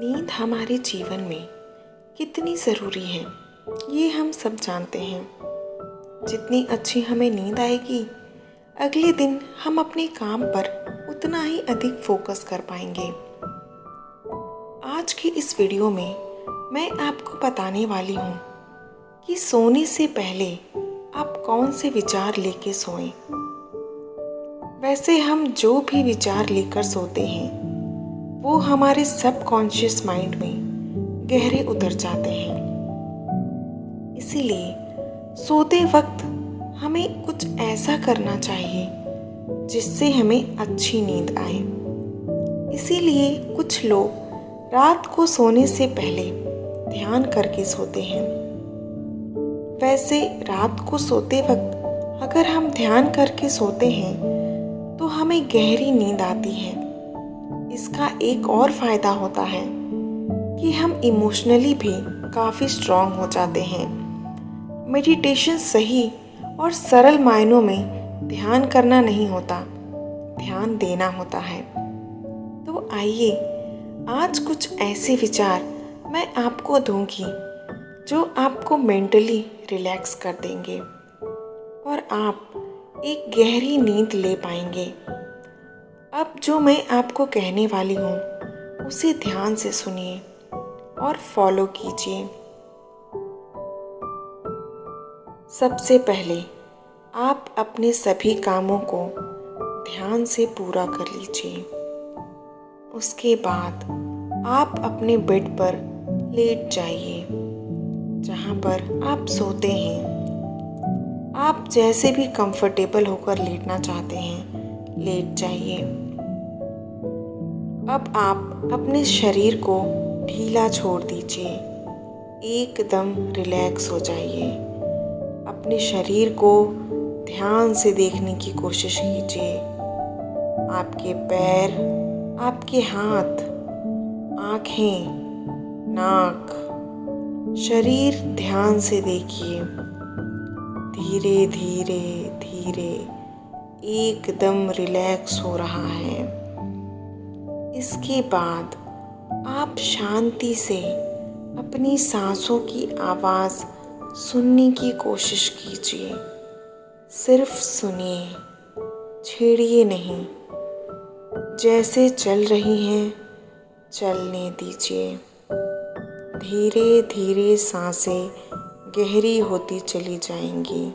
नींद हमारे जीवन में कितनी ज़रूरी है ये हम सब जानते हैं। जितनी अच्छी हमें नींद आएगी अगले दिन हम अपने काम पर उतना ही अधिक फोकस कर पाएंगे। आज की इस वीडियो में मैं आपको बताने वाली हूँ कि सोने से पहले आप कौन से विचार लेके सोएं। वैसे हम जो भी विचार लेकर सोते हैं वो हमारे सबकॉन्शियस माइंड में गहरे उतर जाते हैं। इसीलिए सोते वक्त हमें कुछ ऐसा करना चाहिए जिससे हमें अच्छी नींद आए। इसीलिए कुछ लोग रात को सोने से पहले ध्यान करके सोते हैं। वैसे रात को सोते वक्त अगर हम ध्यान करके सोते हैं तो हमें गहरी नींद आती है। इसका एक और फ़ायदा होता है कि हम इमोशनली भी काफ़ी स्ट्रॉन्ग हो जाते हैं। मेडिटेशन सही और सरल मायनों में ध्यान करना नहीं होता, ध्यान देना होता है। तो आइए आज कुछ ऐसे विचार मैं आपको दूंगी जो आपको मेंटली रिलैक्स कर देंगे और आप एक गहरी नींद ले पाएंगे। अब जो मैं आपको कहने वाली हूँ उसे ध्यान से सुनिए और फॉलो कीजिए। सबसे पहले आप अपने सभी कामों को ध्यान से पूरा कर लीजिए। उसके बाद आप अपने बेड पर लेट जाइए जहाँ पर आप सोते हैं। आप जैसे भी कंफर्टेबल होकर लेटना चाहते हैं लेट जाइए। अब आप अपने शरीर को ढीला छोड़ दीजिए, एकदम रिलैक्स हो जाइए। अपने शरीर को ध्यान से देखने की कोशिश कीजिए। आपके पैर, आपके हाथ, आँखें, नाक, शरीर ध्यान से देखिए। धीरे धीरे धीरे एकदम रिलैक्स हो रहा है। इसके बाद आप शांति से अपनी सांसों की आवाज़ सुनने की कोशिश कीजिए। सिर्फ सुनिए, छेड़िए नहीं। जैसे चल रही हैं चलने दीजिए। धीरे धीरे सांसें गहरी होती चली जाएंगी।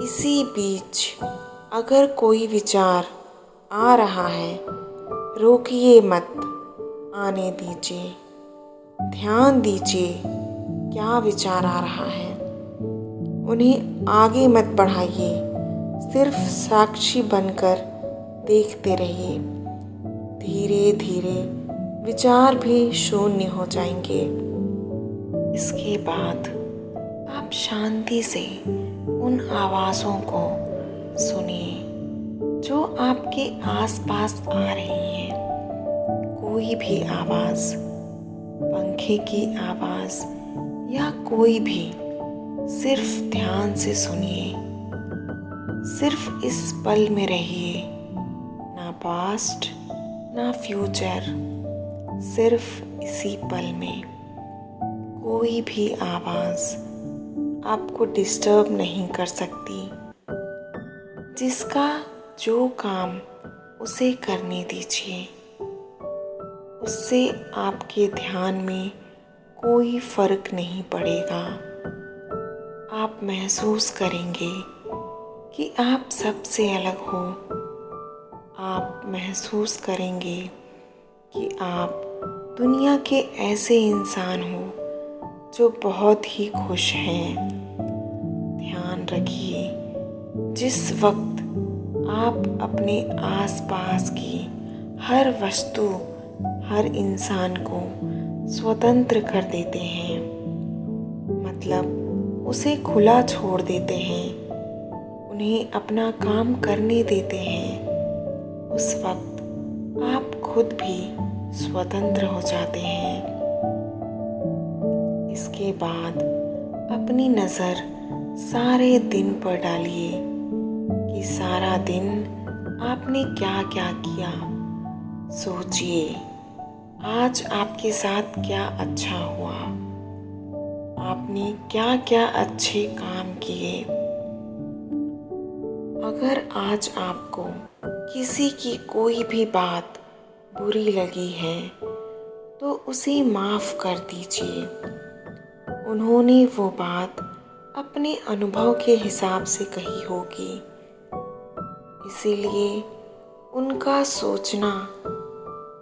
इसी बीच अगर कोई विचार आ रहा है रोकिए मत, आने दीजिए। ध्यान दीजिए क्या विचार आ रहा है। उन्हें आगे मत बढ़ाइए, सिर्फ साक्षी बनकर देखते रहिए। धीरे धीरे विचार भी शून्य हो जाएंगे। इसके बाद आप शांति से उन आवाज़ों को सुनिए जो आपके आसपास आ रही हैं। कोई भी आवाज़, पंखे की आवाज़ या कोई भी, सिर्फ ध्यान से सुनिए। सिर्फ इस पल में रहिए, ना पास्ट ना फ्यूचर, सिर्फ इसी पल में। कोई भी आवाज़ आपको डिस्टर्ब नहीं कर सकती। जिसका जो काम उसे करने दीजिए। उससे आपके ध्यान में कोई फर्क नहीं पड़ेगा। आप महसूस करेंगे कि आप सबसे अलग हो। आप महसूस करेंगे कि आप दुनिया के ऐसे इंसान हो जो बहुत ही खुश हैं। ध्यान रखिए, जिस वक्त आप अपने आसपास की हर वस्तु, हर इंसान को स्वतंत्र कर देते हैं, मतलब उसे खुला छोड़ देते हैं, उन्हें अपना काम करने देते हैं, उस वक्त आप खुद भी स्वतंत्र हो जाते हैं। इसके बाद अपनी नज़र सारे दिन पर डालिए कि सारा दिन आपने क्या क्या किया। सोचिए, आज आपके साथ क्या अच्छा हुआ, आपने क्या क्या अच्छे काम किए। अगर आज आपको किसी की कोई भी बात बुरी लगी है तो उसे माफ़ कर दीजिए। उन्होंने वो बात अपने अनुभव के हिसाब से कही होगी, इसीलिए उनका सोचना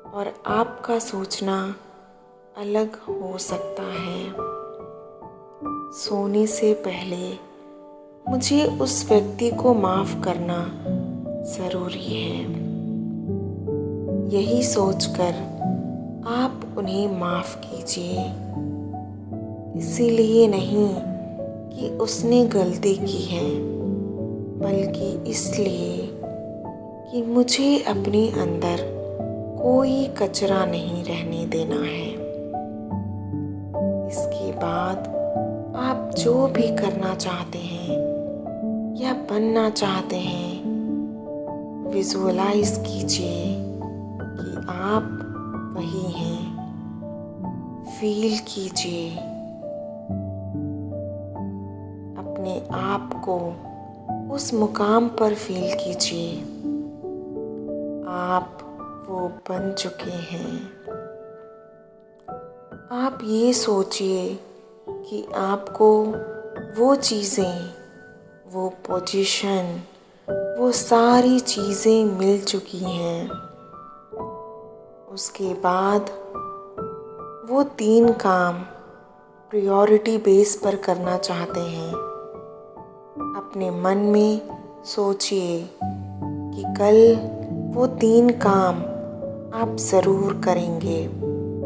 और आपका सोचना अलग हो सकता है। सोने से पहले मुझे उस व्यक्ति को माफ़ करना ज़रूरी है, यही सोचकर आप उन्हें माफ़ कीजिए। इसीलिए नहीं कि उसने गलती की है, बल्कि इसलिए कि मुझे अपने अंदर कोई कचरा नहीं रहने देना है। इसके बाद आप जो भी करना चाहते हैं या बनना चाहते हैं, विजुअलाइज कीजिए कि आप वही हैं। फील कीजिए अपने आप को, उस मुकाम पर फील कीजिए आप वो बन चुके हैं। आप ये सोचिए कि आपको वो चीज़ें, वो पोजीशन, वो सारी चीज़ें मिल चुकी हैं। उसके बाद वो 3 काम प्रायोरिटी बेस पर करना चाहते हैं। अपने मन में सोचिए कि कल वो 3 काम आप ज़रूर करेंगे।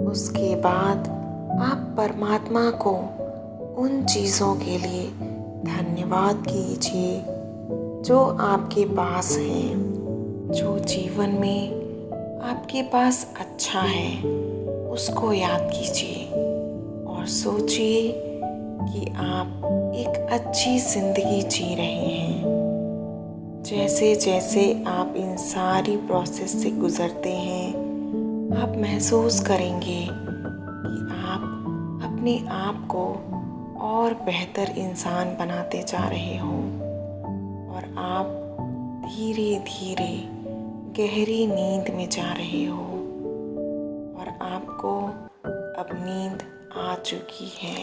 उसके बाद आप परमात्मा को उन चीज़ों के लिए धन्यवाद कीजिए जो आपके पास हैं। जो जीवन में आपके पास अच्छा है उसको याद कीजिए और सोचिए कि आप एक अच्छी ज़िंदगी जी रहे हैं। जैसे जैसे आप इन सारी प्रोसेस से गुज़रते हैं, आप महसूस करेंगे कि आप अपने आप को और बेहतर इंसान बनाते जा रहे हो और आप धीरे धीरे गहरी नींद में जा रहे हो और आपको अब नींद आ चुकी है।